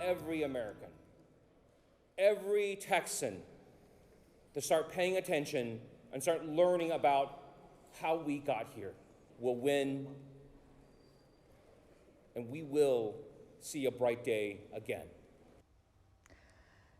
every American, every Texan to start paying attention and start learning about how we got here. We'll win, and we will see a bright day again.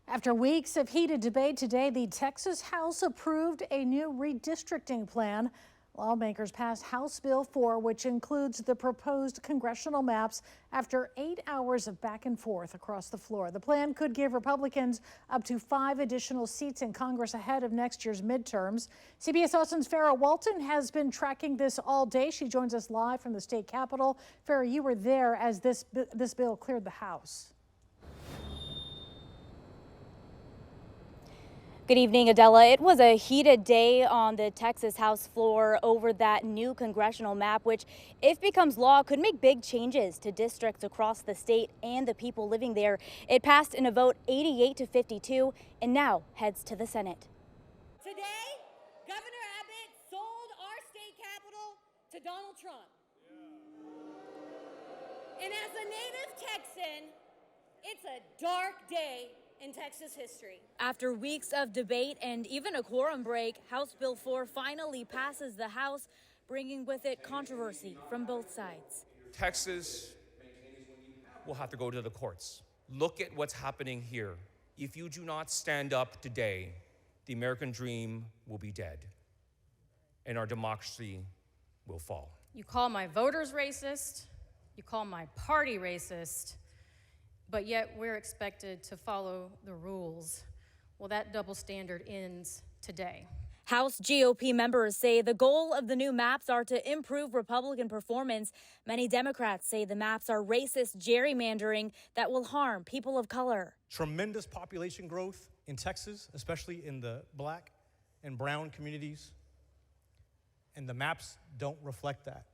After weeks of heated debate today, the Texas House approved a new redistricting plan. Lawmakers passed House Bill 4, which includes the proposed congressional maps after 8 hours of back and forth across the floor. The plan could give Republicans up to 5 additional seats in Congress ahead of next year's midterms. CBS Austin's Farrah Walton has been tracking this all day. She joins us live from the state capitol. Farrah, you were there as this bill cleared the House. Good evening, Adela. It was a heated day on the Texas House floor over that new congressional map, which, if becomes law, could make big changes to districts across the state and the people living there. It passed in a vote 88-52 and now heads to the Senate. Today, Governor Abbott sold our state capital to Donald Trump. And as a native Texan, it's a dark day in Texas history. After weeks of debate and even a quorum break, House Bill 4 finally passes the House, bringing with it controversy from both sides. Texas will have to go to the courts. Look at what's happening here. If you do not stand up today, the American dream will be dead, and our democracy will fall. You call my voters racist, you call my party racist, but yet we're expected to follow the rules. Well, that double standard ends today. House GOP members say the goal of the new maps are to improve Republican performance. Many Democrats say the maps are racist gerrymandering that will harm people of color. Tremendous population growth in Texas, especially in the black and brown communities, and the maps don't reflect that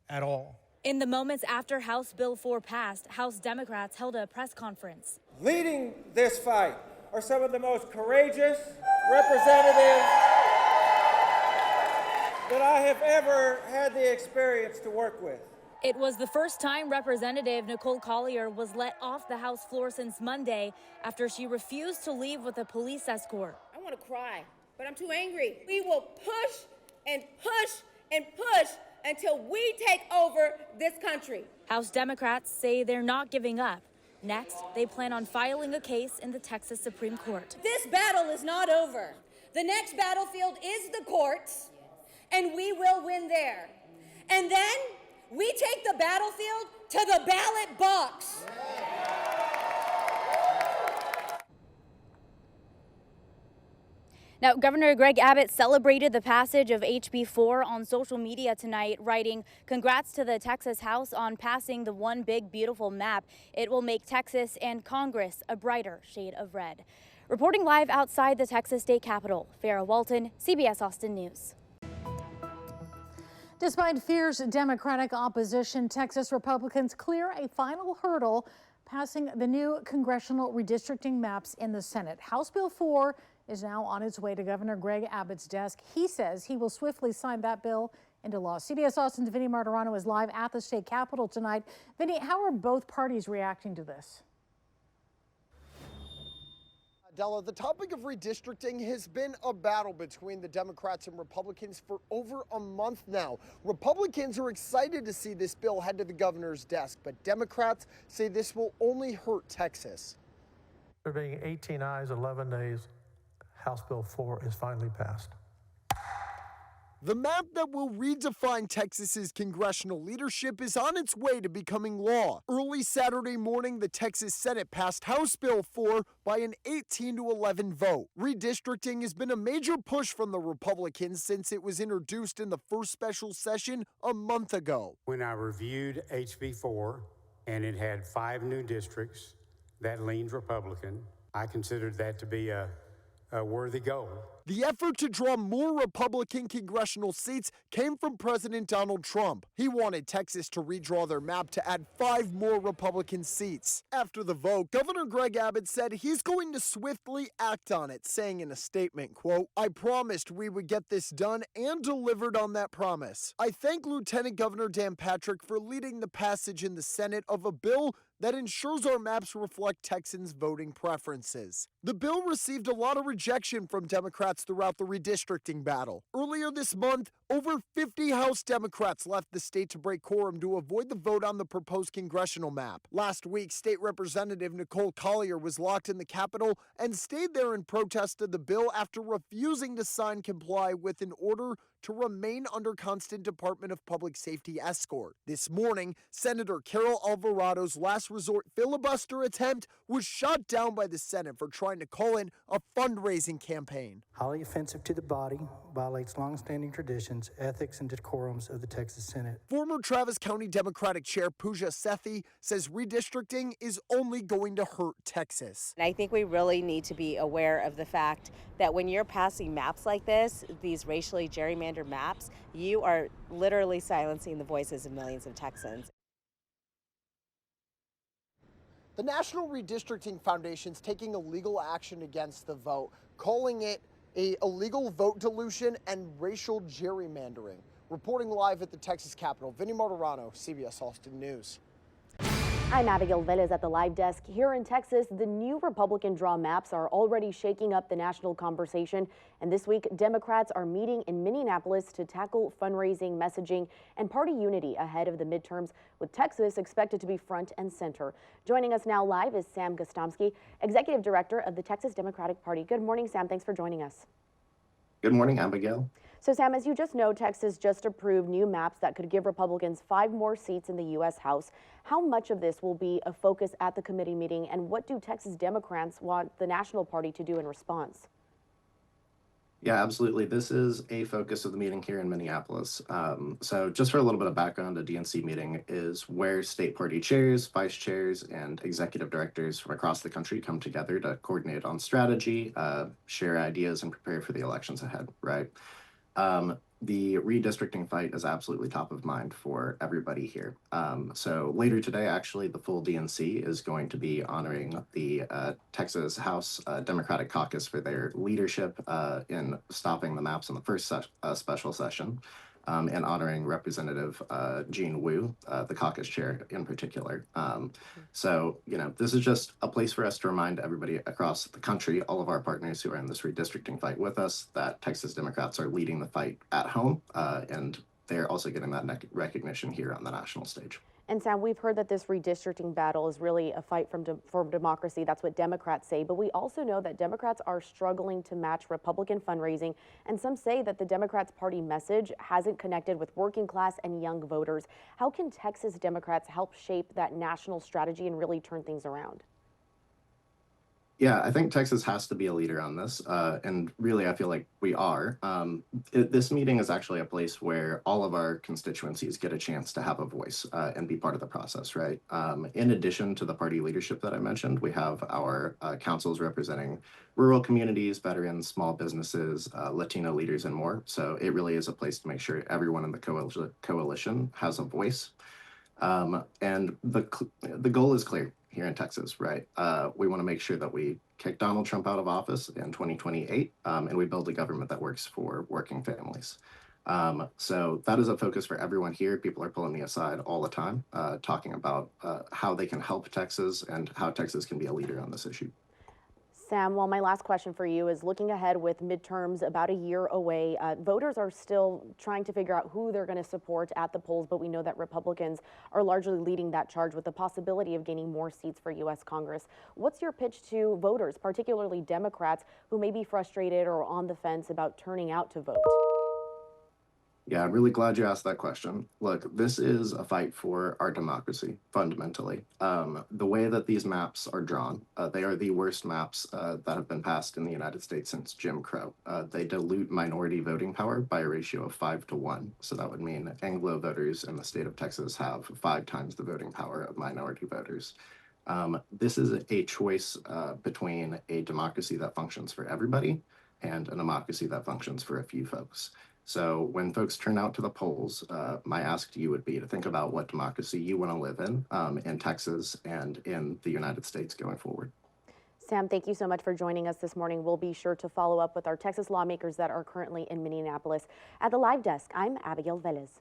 at all. In the moments after House Bill 4 passed, House Democrats held a press conference. Leading this fight are some of the most courageous representatives that I have ever had the experience to work with. It was the first time Representative Nicole Collier was let off the House floor since Monday after she refused to leave with a police escort. I want to cry, but I'm too angry. We will push and push and push until we take over this country. House Democrats say they're not giving up. Next, they plan on filing a case in the Texas Supreme Court. This battle is not over. The next battlefield is the courts, and we will win there. And then we take the battlefield to the ballot box. Now, Governor Greg Abbott celebrated the passage of HB 4 on social media tonight, writing, "Congrats to the Texas House on passing the one big beautiful map. It will make Texas and Congress a brighter shade of red." Reporting live outside the Texas State Capitol, Farrah Walton, CBS Austin News. Despite fierce Democratic opposition, Texas Republicans clear a final hurdle, passing the new congressional redistricting maps in the Senate. House Bill 4 is now on its way to Governor Greg Abbott's desk. He says he will swiftly sign that bill into law. CBS Austin's Vinny Martirano is live at the state capitol tonight. Vinny, how are both parties reacting to this? Della, the topic of redistricting has been a battle between the Democrats and Republicans for over a month now. Republicans are excited to see this bill head to the governor's desk, but Democrats say this will only hurt Texas. There being 18 ayes, 11 nays, House Bill 4 is finally passed. The map that will redefine Texas's congressional leadership is on its way to becoming law. Early Saturday morning, the Texas Senate passed House Bill 4 by an 18-11 vote. Redistricting has been a major push from the Republicans since it was introduced in the first special session a month ago. When I reviewed HB 4 and it had 5 new districts that leaned Republican, I considered that to be a worthy goal. The effort to draw more Republican congressional seats came from President Donald Trump. He wanted Texas to redraw their map to add 5 more Republican seats. After the vote, Governor Greg Abbott said he's going to swiftly act on it, saying in a statement, quote, "I promised we would get this done and delivered on that promise. I thank Lieutenant Governor Dan Patrick for leading the passage in the Senate of a bill that ensures our maps reflect Texans' voting preferences. The bill received a lot of rejection from Democrats throughout the redistricting battle. Earlier this month, over 50 House Democrats left the state to break quorum to avoid the vote on the proposed congressional map. Last week, State Representative Nicole Collier was locked in the Capitol and stayed there in protest of the bill after refusing to comply with an order to remain under constant Department of Public Safety escort. This morning, Senator Carol Alvarado's last resort filibuster attempt was shot down by the Senate for trying to call in a fundraising campaign. Highly offensive to the body, violates longstanding traditions, ethics, and decorums of the Texas Senate. Former Travis County Democratic Chair Pooja Sethi says redistricting is only going to hurt Texas. And I think we really need to be aware of the fact that when you're passing maps like this, these racially gerrymandered maps, you are literally silencing the voices of millions of Texans. The National Redistricting Foundation is taking a legal action against the vote, calling it a illegal vote dilution and racial gerrymandering. Reporting live at the Texas Capitol, Vinny Martirano, CBS Austin News. I'm Abigail Velez at the live desk. Here in Texas, the new Republican draw maps are already shaking up the national conversation. And this week, Democrats are meeting in Minneapolis to tackle fundraising, messaging, and party unity ahead of the midterms, with Texas expected to be front and center. Joining us now live is Sam Gostomski, Executive Director of the Texas Democratic Party. Good morning, Sam. Thanks for joining us. Good morning, Abigail. So, Sam, as you just know, Texas just approved new maps that could give Republicans 5 more seats in the U.S. House. How much of this will be a focus at the committee meeting, and what do Texas Democrats want the National Party to do in response? Yeah, absolutely. This is a focus of the meeting here in Minneapolis. So just for a little bit of background, a DNC meeting is where state party chairs, vice chairs, and executive directors from across the country come together to coordinate on strategy, share ideas, and prepare for the elections ahead, right? The redistricting fight is absolutely top of mind for everybody here. So later today, actually, the full DNC is going to be honoring the Texas House Democratic Caucus for their leadership in stopping the maps in the first special session, and honoring Representative Jean Wu, the caucus chair in particular. So, you know, this is just a place for us to remind everybody across the country, all of our partners who are in this redistricting fight with us, that Texas Democrats are leading the fight at home, and they're also getting that recognition here on the national stage. And Sam, we've heard that this redistricting battle is really a fight for democracy. That's what Democrats say. But we also know that Democrats are struggling to match Republican fundraising. And some say that the Democrats' party message hasn't connected with working class and young voters. How can Texas Democrats help shape that national strategy and really turn things around? Yeah, I think Texas has to be a leader on this, and really I feel like we are. This meeting is actually a place where all of our constituencies get a chance to have a voice and be part of the process, right? In addition to the party leadership that I mentioned, we have our councils representing rural communities, veterans, small businesses, Latino leaders, and more. So it really is a place to make sure everyone in the coalition has a voice. And the goal is clear here in Texas, right? We want to make sure that we kick Donald Trump out of office in 2028, and we build a government that works for working families. So that is a focus for everyone here. People are pulling me aside all the time, talking about how they can help Texas and how Texas can be a leader on this issue. Sam, well, my last question for you is looking ahead with midterms about a year away. Voters are still trying to figure out who they're going to support at the polls, but we know that Republicans are largely leading that charge with the possibility of gaining more seats for U.S. Congress. What's your pitch to voters, particularly Democrats, who may be frustrated or on the fence about turning out to vote? Yeah, I'm really glad you asked that question. Look, this is a fight for our democracy, fundamentally. The way that these maps are drawn, they are the worst maps that have been passed in the United States since Jim Crow. They dilute minority voting power by a ratio of 5 to 1. So that would mean Anglo voters in the state of Texas have 5 times the voting power of minority voters. This is a choice between a democracy that functions for everybody and a democracy that functions for a few folks. So when folks turn out to the polls, my ask to you would be to think about what democracy you want to live in Texas and in the United States going forward. Sam, thank you so much for joining us this morning. We'll be sure to follow up with our Texas lawmakers that are currently in Minneapolis. At the live desk, I'm Abigail Velez.